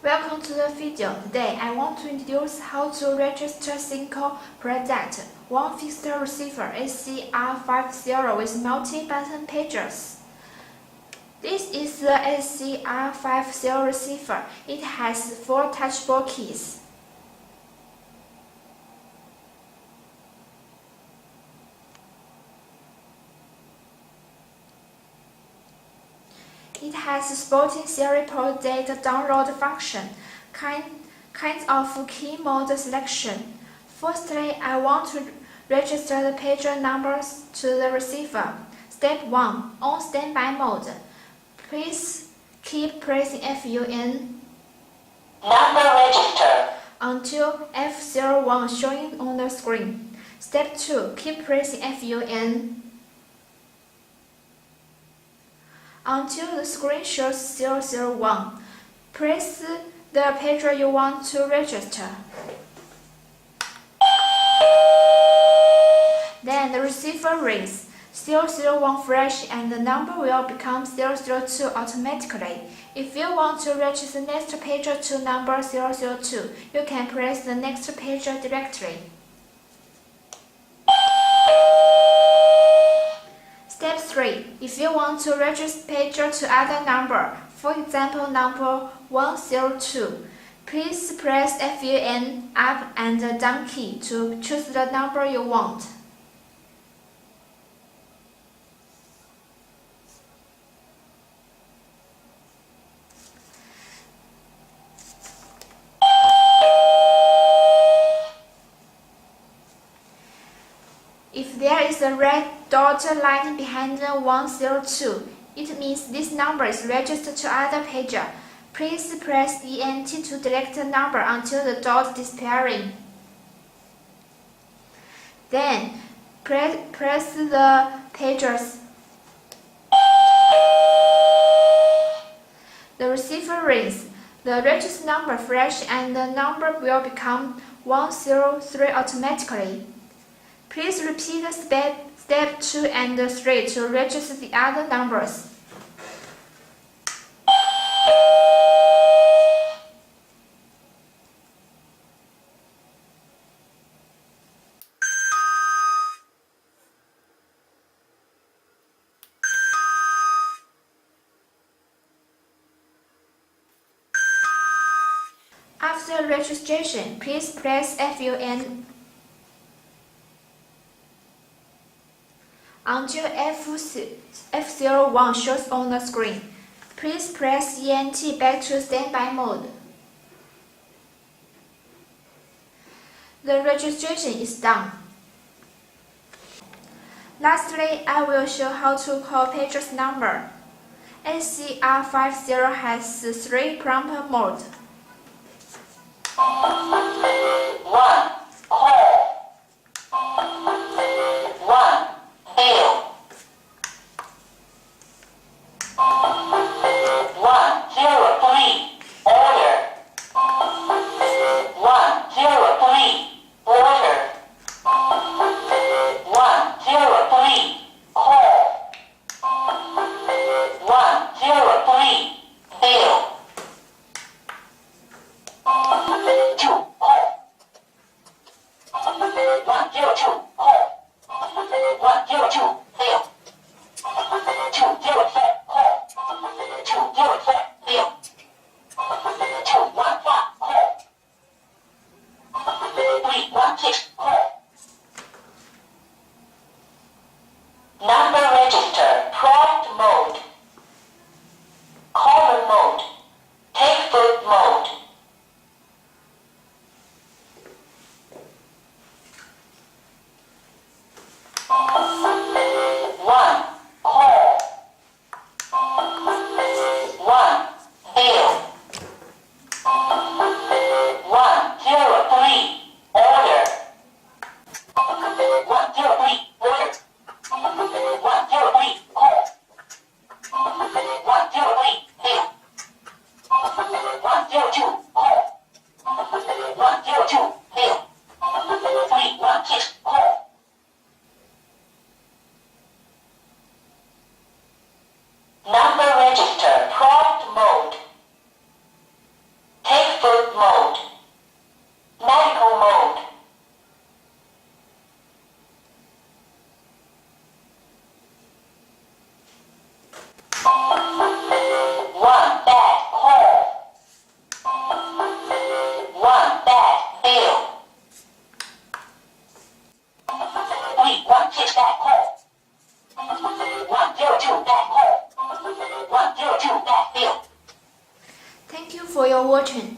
Welcome to the video. Today I want to introduce how to register SINGCALL product, one fixed receiver SC-R50 with multi-button pages. This is the SC-R50 receiver. It has 4 touchable keys. It has supporting serial port data download function, kinds of key mode selection. Firstly, I want to register the pager numbers to the receiver. Step 1. On standby mode. Please keep pressing FUN Number register until F01 showing on the screen. Step 2. Keep pressing FUN until the screen shows 001. Press the pager you want to register. Then the receiver rings. 001 flash and the number will become 002 automatically. If you want to register the next pager to number 002, you can press the next pager directly. Step 3. If you want to register pager to other number, for example number 102, please press FUN up and down key to choose the number you want. If there is a red dotted line behind the 102, it means this number is registered to other pager. Please press ENT to delete the number until the dot disappearing. Then press the pagers. The receiver rings. The registered number flash and the number will become 103 automatically. Please repeat step 2 and 3 to register the other numbers. After registration, please press FUN until F01 shows on the screen. Please press ENT back to standby mode. The registration is done. Lastly, I will show how to call pager's number. SC-R50 has 3 prompt modes. 1. Call 1. Hail 103. Order 103. Order 103. Call 103. Bill 2. Call 102. Call 102. Bill 204. Call 204. Bill 215. Call 316. Call. Number register. Prompt mode. Common mode. Take foot mode. 1. Call 1. Bill 103. Order 103. Order 103. your watching.